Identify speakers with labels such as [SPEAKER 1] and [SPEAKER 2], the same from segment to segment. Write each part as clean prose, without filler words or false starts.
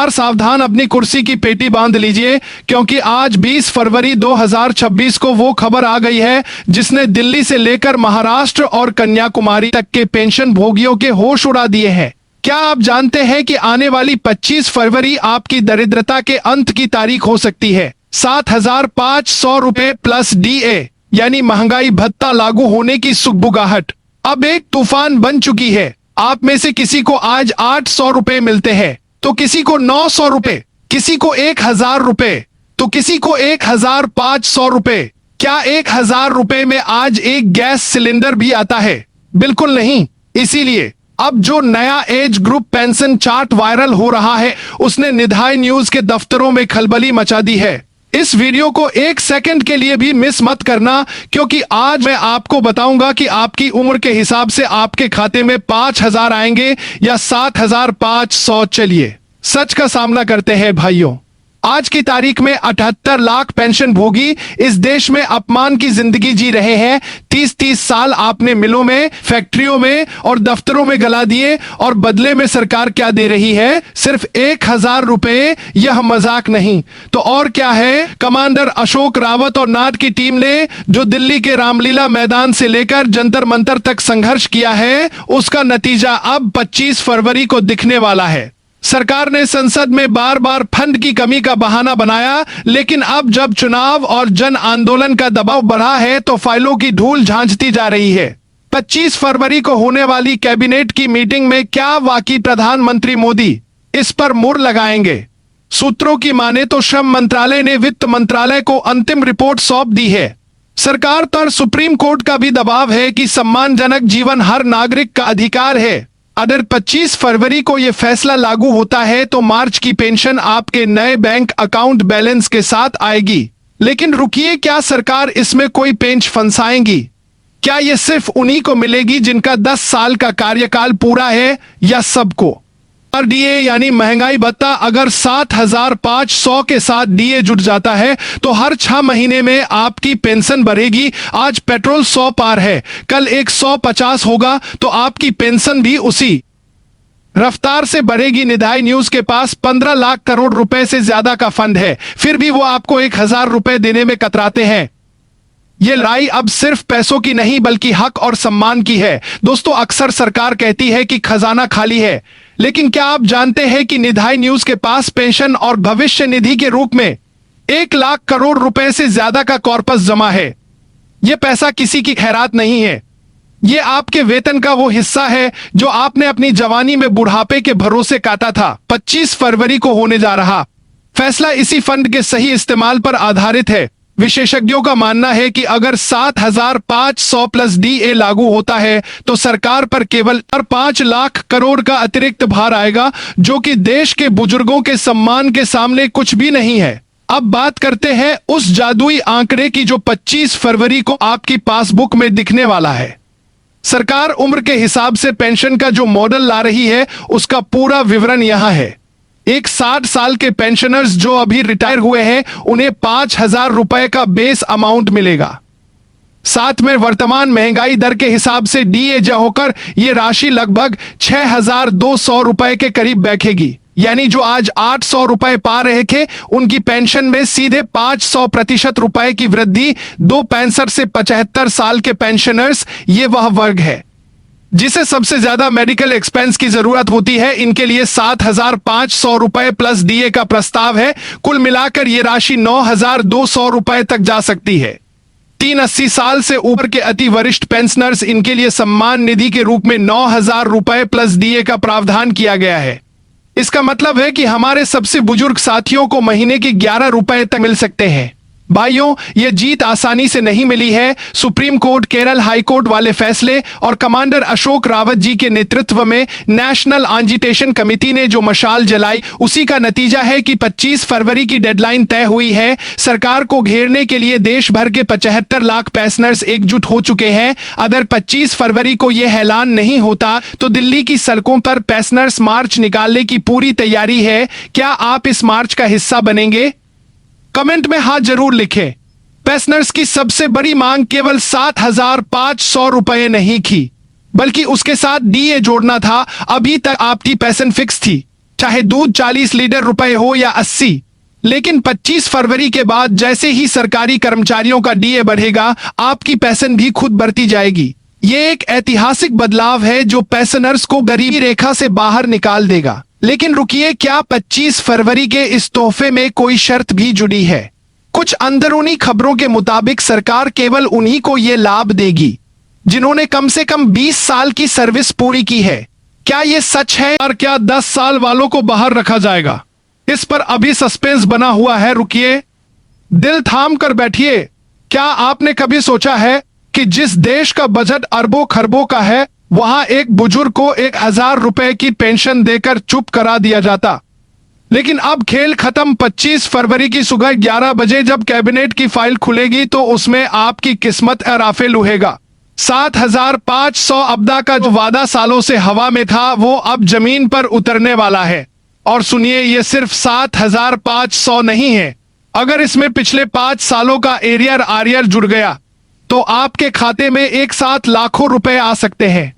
[SPEAKER 1] और सावधान अपनी कुर्सी की पेटी बांध लीजिए, क्योंकि आज 20 फरवरी 2026 को वो खबर आ गई है जिसने दिल्ली से लेकर महाराष्ट्र और कन्याकुमारी तक के पेंशन भोगियों के होश उड़ा दिए हैं। क्या आप जानते हैं कि आने वाली 25 फरवरी आपकी दरिद्रता के अंत की तारीख हो सकती है। 7,500 रुपए प्लस DA यानी महंगाई भत्ता लागू होने की सुगबुगाहट अब एक तूफान बन चुकी है। आप में से किसी को आज 800 रुपए मिलते हैं, तो किसी को 900 रुपए, किसी को 1,000 रुपए, तो किसी को 1,500 रुपए। क्या 1,000 रुपए में आज एक गैस सिलेंडर भी आता है? बिल्कुल नहीं। इसीलिए अब जो नया age group pension chart viral हो रहा है, उसने निधाई न्यूज के दफ्तरों में खलबली मचा दी है। इस वीडियो को 1 सेकंड के लिए भी मिस मत करना, क्योंकि आज मैं आपको बताऊंगा कि आपकी उम्र के हिसाब से आपके खाते में 5,000 आएंगे या 7,500। चलिए सच का सामना करते हैं भाइयों। आज की तारीख में 78 लाख पेंशन भोगी इस देश में अपमान की जिंदगी जी रहे हैं। 30-30 साल आपने मिलों में, फैक्ट्रियों में और दफ्तरों में गला दिए, और बदले में सरकार क्या दे रही है? सिर्फ 1,000 रुपए। यह मजाक नहीं तो और क्या है। कमांडर अशोक रावत और नाथ की टीम ने जो दिल्ली के रामलीला मैदान से लेकर जंतर मंतर तक संघर्ष किया है, उसका नतीजा अब 25 फरवरी को दिखने वाला है। सरकार ने संसद में बार बार फंड की कमी का बहाना बनाया, लेकिन अब जब चुनाव और जन आंदोलन का दबाव बढ़ा है तो फाइलों की धूल झांझती जा रही है। 25 फरवरी को होने वाली कैबिनेट की मीटिंग में क्या वाकई प्रधानमंत्री मोदी इस पर मुहर लगाएंगे? सूत्रों की माने तो श्रम मंत्रालय ने वित्त मंत्रालय को अंतिम रिपोर्ट सौंप दी है। सरकार पर सुप्रीम कोर्ट का भी दबाव है कि सम्मानजनक जीवन हर नागरिक का अधिकार है। अगर 25 फरवरी को यह फैसला लागू होता है तो मार्च की पेंशन आपके नए बैंक अकाउंट बैलेंस के साथ आएगी। लेकिन रुकिए, क्या सरकार इसमें कोई पेंच फंसाएगी? क्या यह सिर्फ उन्हीं को मिलेगी जिनका 10 साल का कार्यकाल पूरा है, या सबको? और DA यानी महंगाई भत्ता अगर 7,500 के साथ DA जुट जाता है तो हर 6 महीने में आपकी पेंशन बढ़ेगी। आज पेट्रोल 100 पार है, कल 150 होगा, तो आपकी पेंशन भी उसी रफ्तार से बढ़ेगी। निधाई न्यूज के पास 15 लाख करोड़ रुपए से ज्यादा का फंड है, फिर भी वो आपको 1,000 रुपए देने में कतराते हैं। ये लड़ाई अब सिर्फ पैसों की नहीं बल्कि हक और सम्मान की है। दोस्तों, अक्सर सरकार कहती है कि खजाना खाली है, लेकिन क्या आप जानते हैं कि निधाई न्यूज के पास पेंशन और भविष्य निधि के रूप में 1 लाख करोड़ रुपए से ज्यादा का कॉर्पस जमा है। यह पैसा किसी की खैरात नहीं है, ये आपके वेतन का वो हिस्सा है जो आपने अपनी जवानी में बुढ़ापे के भरोसे काटा था। 25 फरवरी को होने जा रहा फैसला इसी फंड के सही इस्तेमाल पर आधारित है। विशेषज्ञों का मानना है कि अगर 7,500 प्लस DA लागू होता है तो सरकार पर केवल 5 लाख करोड़ का अतिरिक्त भार आएगा, जो कि देश के बुजुर्गों के सम्मान के सामने कुछ भी नहीं है। अब बात करते हैं उस जादुई आंकड़े की जो 25 फरवरी को आपकी पासबुक में दिखने वाला है। सरकार उम्र के हिसाब से पेंशन का जो मॉडल ला रही है, उसका पूरा विवरण यहां है। एक 60 साल के पेंशनर्स जो अभी रिटायर हुए हैं, उन्हें 5,000 रुपए का बेस अमाउंट मिलेगा। साथ में वर्तमान महंगाई दर के हिसाब से DA जो होकर यह राशि लगभग 6,200 रुपए के करीब बैठेगी। यानी जो आज 800 रुपए पा रहे थे, उनकी पेंशन में सीधे 500% रुपए की वृद्धि। 65 से 75 साल के पेंशनर्स, ये वह वर्ग है जिसे सबसे ज्यादा मेडिकल एक्सपेंस की जरूरत होती है। इनके लिए 7,500 रुपए प्लस DA का प्रस्ताव है। कुल मिलाकर यह राशि 9,200 रुपए तक जा सकती है। 80 साल से ऊपर के अति वरिष्ठ पेंशनर्स, इनके लिए सम्मान निधि के रूप में 9,000 रुपए प्लस DA का प्रावधान किया गया है। इसका मतलब है कि हमारे सबसे बुजुर्ग साथियों को महीने के 11 रुपए तक मिल सकते हैं। भाइयों, यह जीत आसानी से नहीं मिली है। Supreme court, Kerala high court वाले फैसले और कमांडर अशोक रावत जी के नेतृत्व में नेशनल एजिटेशन कमेटी ने जो मशाल जलाई, उसी का नतीजा है कि 25 फरवरी की डेडलाइन तय हुई है। सरकार को घेरने के लिए देश भर के 75 लाख पेंशनर्स एकजुट हो चुके हैं। अगर 25 फरवरी को यह ऐलान नहीं होता तो दिल्ली की सड़कों पर पेंशनर्स मार्च निकालने की पूरी तैयारी है। क्या आप इस मार्च का हिस्सा बनेंगे? कमेंट में हाँ जरूर लिखें। पेंशनर्स की सबसे बड़ी मांग केवल 7,500 रुपए नहीं थी, बल्कि उसके साथ DA जोड़ना था। अभी तक आपकी पेंशन फिक्स थी, चाहे दूध 40 लीटर रुपए हो या 80। लेकिन 25 फरवरी के बाद जैसे ही सरकारी कर्मचारियों का डीए बढ़ेगा, आपकी पेंशन भी खुद बढ़ती जाएगी। ये एक ऐतिहासिक बदलाव है जो पेंशनर्स को गरीबी रेखा से बाहर निकाल देगा। लेकिन रुकिए, क्या 25 फरवरी के इस तोहफे में कोई शर्त भी जुड़ी है? कुछ अंदरूनी खबरों के मुताबिक सरकार केवल उन्हीं को ये लाभ देगी जिन्होंने कम से कम 20 साल की सर्विस पूरी की है। क्या ये सच है, और क्या 10 साल वालों को बाहर रखा जाएगा? इस पर अभी सस्पेंस बना हुआ है। रुकिए, दिल थाम कर बैठिए। क्या आपने कभी सोचा है कि जिस देश का बजट अरबों खरबों का है, वहां एक बुजुर्ग को 1000 रुपए की पेंशन देकर चुप करा दिया जाता? लेकिन अब खेल खत्म। 25 फरवरी की सुबह 11 बजे जब कैबिनेट की फाइल खुलेगी तो उसमें आपकी किस्मत राफेल उड़ेगा। 7500 अब्दा का जो वादा सालों से हवा में था, वो अब जमीन पर उतरने वाला है। और सुनिए, ये सिर्फ 7500 नहीं है। अगर इसमें पिछले 5 सालों का एरियर आरियर जुड़ गया तो आपके खाते में एक साथ लाखों रुपए आ सकते हैं।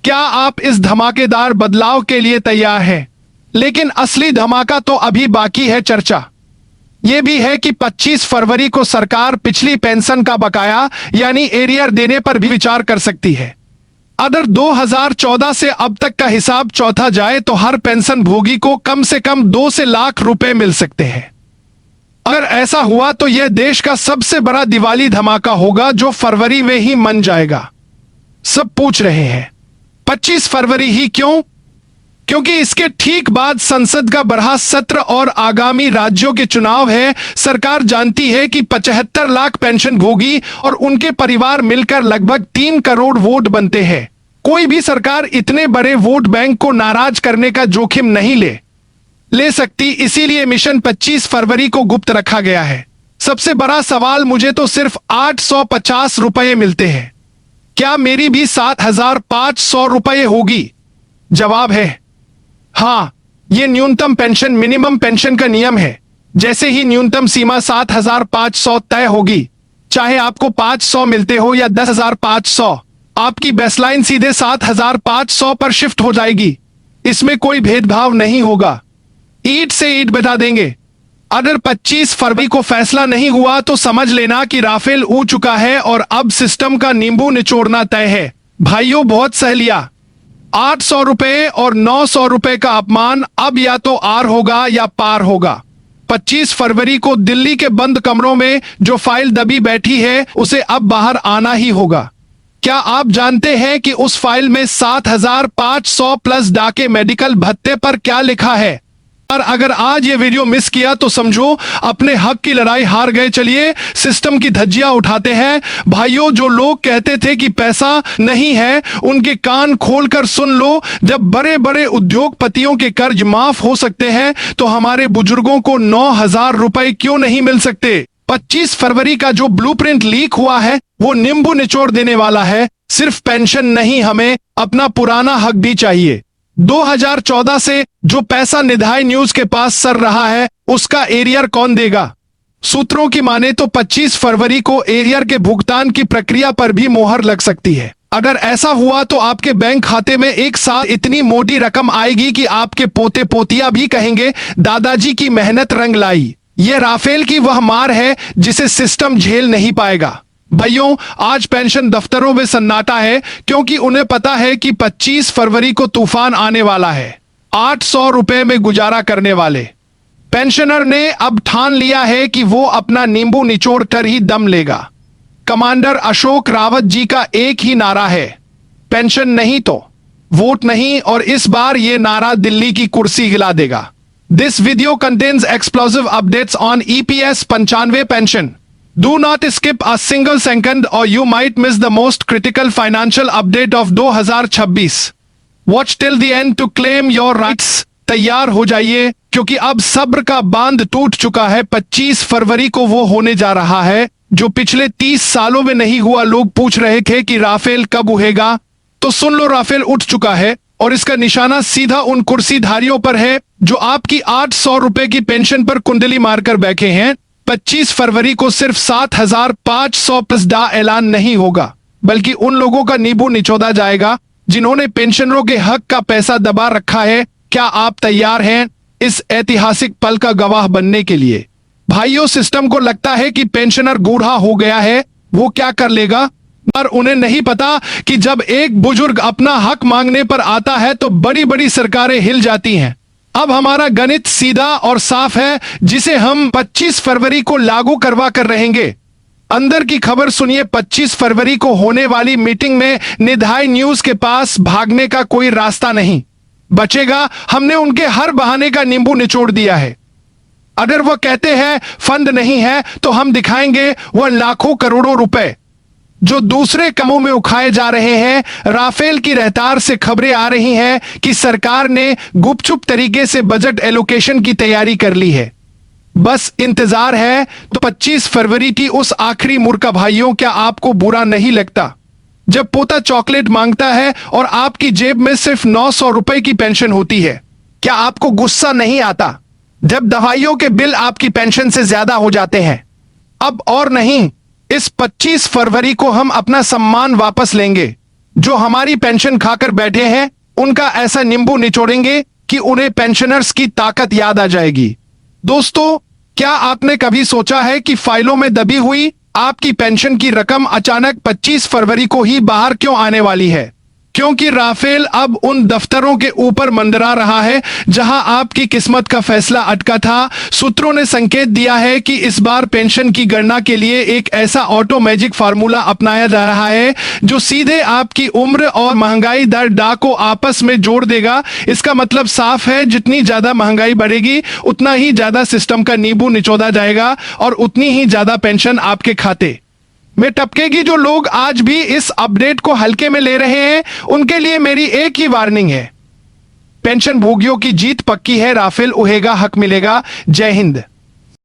[SPEAKER 1] क्या आप इस धमाकेदार बदलाव के लिए तैयार हैं? लेकिन असली धमाका तो अभी बाकी है। चर्चा यह भी है कि 25 फरवरी को सरकार पिछली पेंशन का बकाया यानी एरियर देने पर भी विचार कर सकती है। अगर 2014 से अब तक का हिसाब चौथा जाए तो हर पेंशन भोगी को कम से कम 2 से लाख रुपए मिल सकते हैं। अगर ऐसा हुआ तो यह देश का सबसे बड़ा दिवाली धमाका होगा जो फरवरी में ही मन जाएगा। सब पूछ रहे हैं 25 फरवरी ही क्यों? क्योंकि इसके ठीक बाद संसद का बड़ा सत्र और आगामी राज्यों के चुनाव है। सरकार जानती है कि 75 लाख पेंशन भोगी और उनके परिवार मिलकर लगभग 3 करोड़ वोट बनते हैं। कोई भी सरकार इतने बड़े वोट बैंक को नाराज करने का जोखिम नहीं ले सकती। इसीलिए मिशन 25 फरवरी को गुप्त रखा गया है। सबसे बड़ा सवाल, मुझे तो सिर्फ 850 रुपए मिलते हैं, क्या मेरी भी 7500 रुपए होगी? जवाब है हाँ। ये न्यूनतम पेंशन मिनिमम पेंशन का नियम है। जैसे ही न्यूनतम सीमा 7500 तय होगी, चाहे आपको 500 मिलते हो या 10,500, आपकी बेसलाइन सीधे 7500 पर शिफ्ट हो जाएगी। इसमें कोई भेदभाव नहीं होगा। ईंट से ईंट बता देंगे। अगर 25 फरवरी को फैसला नहीं हुआ तो समझ लेना कि राफेल उड़ चुका है और अब सिस्टम का नींबू निचोड़ना तय है। भाइयों, बहुत सह लिया। 800 रुपए और 900 रुपए का अपमान अब या तो आर होगा या पार होगा। 25 फरवरी को दिल्ली के बंद कमरों में जो फाइल दबी बैठी है, उसे अब बाहर आना ही होगा। क्या आप जानते हैं कि उस फाइल में 7500 प्लस डाके मेडिकल भत्ते पर क्या लिखा है? और अगर आज ये वीडियो मिस किया तो समझो अपने हक की लड़ाई हार गए। चलिए सिस्टम की धज्जियां उठाते हैं। भाइयों, जो लोग कहते थे कि पैसा नहीं है, उनके कान खोलकर सुन लो। जब बड़े बड़े उद्योगपतियों के कर्ज माफ हो सकते हैं तो हमारे बुजुर्गों को 9000 रुपए क्यों नहीं मिल सकते? 25 फरवरी का जो ब्लूप्रिंट लीक हुआ है वो नींबू निचोड़ देने वाला है। सिर्फ पेंशन नहीं, हमें अपना पुराना हक भी चाहिए। 2014 से जो पैसा निधाई न्यूज के पास सर रहा है, उसका एरियर कौन देगा? सूत्रों की माने तो 25 फरवरी को एरियर के भुगतान की प्रक्रिया पर भी मोहर लग सकती है। अगर ऐसा हुआ तो आपके बैंक खाते में एक साथ इतनी मोटी रकम आएगी कि आपके पोते पोतियां भी कहेंगे दादाजी की मेहनत रंग लाई। यह राफेल की वह मार है जिसे सिस्टम झेल नहीं पाएगा। भाइयों, आज पेंशन दफ्तरों में सन्नाटा है क्योंकि उन्हें पता है कि 25 फरवरी को तूफान आने वाला है। 800 रुपए में गुजारा करने वाले पेंशनर ने अब ठान लिया है कि वो अपना नींबू निचोड़ कर ही दम लेगा। कमांडर अशोक रावत जी का एक ही नारा है, पेंशन नहीं तो वोट नहीं, और इस बार ये नारा दिल्ली की कुर्सी हिला देगा। This video contains explosive updates on EPS 95 pension. Do not skip a single second or you might miss the most critical financial update of 2026. Watch till the end to claim your rights. तैयार हो जाइए क्योंकि अब सब्र का बांध टूट चुका है। 25 फरवरी को वो होने जा रहा है जो पिछले 30 सालों में नहीं हुआ। लोग पूछ रहे थे कि राफेल कब उड़ेगा, तो सुन लो, राफेल उठ चुका है और इसका निशाना सीधा उन कुर्सीधारियों पर है जो आपकी 800 रुपए की पेंशन पर कुंडली मारकर बैठे हैं। 25 फरवरी को सिर्फ 7500 प्लस डा ऐलान नहीं होगा, बल्कि उन लोगों का नींबू निचोड़ा जाएगा जिन्होंने पेंशनरों के हक का पैसा दबा रखा है। क्या आप तैयार हैं इस ऐतिहासिक पल का गवाह बनने के लिए? भाइयों, सिस्टम को लगता है कि पेंशनर बूढ़ा हो गया है, वो क्या कर लेगा, पर उन्हें नहीं पता कि जब एक बुजुर्ग अपना हक मांगने पर आता है तो बड़ी बड़ी सरकारें हिल जाती हैं। अब हमारा गणित सीधा और साफ है, जिसे हम 25 फरवरी को लागू करवा कर रहेंगे। अंदर की खबर सुनिए। 25 फरवरी को होने वाली मीटिंग में निधाई न्यूज के पास भागने का कोई रास्ता नहीं बचेगा। हमने उनके हर बहाने का नींबू निचोड़ दिया है। अगर वह कहते हैं फंड नहीं है, तो हम दिखाएंगे वह लाखों करोड़ों रुपए जो दूसरे कामों में उठाए जा रहे हैं। राफेल की रफ्तार से खबरें आ रही हैं कि सरकार ने गुपचुप तरीके से बजट एलोकेशन की तैयारी कर ली है। बस इंतजार है। तो 25 फरवरी की उस आखिरी मुर्का भाइयों, क्या आपको बुरा नहीं लगता जब पोता चॉकलेट मांगता है और आपकी जेब में सिर्फ 900 रुपए की पेंशन होती है? क्या आपको गुस्सा नहीं आता जब दवाइयों के बिल आपकी पेंशन से ज्यादा हो जाते हैं? अब और नहीं, इस 25 फरवरी को हम अपना सम्मान वापस लेंगे। जो हमारी पेंशन खाकर बैठे हैं, उनका ऐसा नींबू निचोड़ेंगे कि उन्हें पेंशनर्स की ताकत याद आ जाएगी। दोस्तों, क्या आपने कभी सोचा है कि फाइलों में दबी हुई आपकी पेंशन की रकम अचानक 25 फरवरी को ही बाहर क्यों आने वाली है? क्योंकि राफेल अब उन दफ्तरों के ऊपर मंडरा रहा है जहां आपकी किस्मत का फैसला अटका था। सूत्रों ने संकेत दिया है कि इस बार पेंशन की गणना के लिए एक ऐसा ऑटो मैजिक फार्मूला अपनाया जा रहा है जो सीधे आपकी उम्र और महंगाई दर डा को आपस में जोड़ देगा। इसका मतलब साफ है, जितनी ज्यादा महंगाई बढ़ेगी उतना ही ज्यादा सिस्टम का नींबू निचोड़ा जाएगा और उतनी ही ज्यादा पेंशन आपके खाते में टपकेगी। जो लोग आज भी इस अपडेट को हल्के में ले रहे हैं, उनके लिए मेरी एक ही वार्निंग है। पेंशन भोगियों की जीत पक्की है। राफेल उड़ेगा, हक मिलेगा। जय हिंद।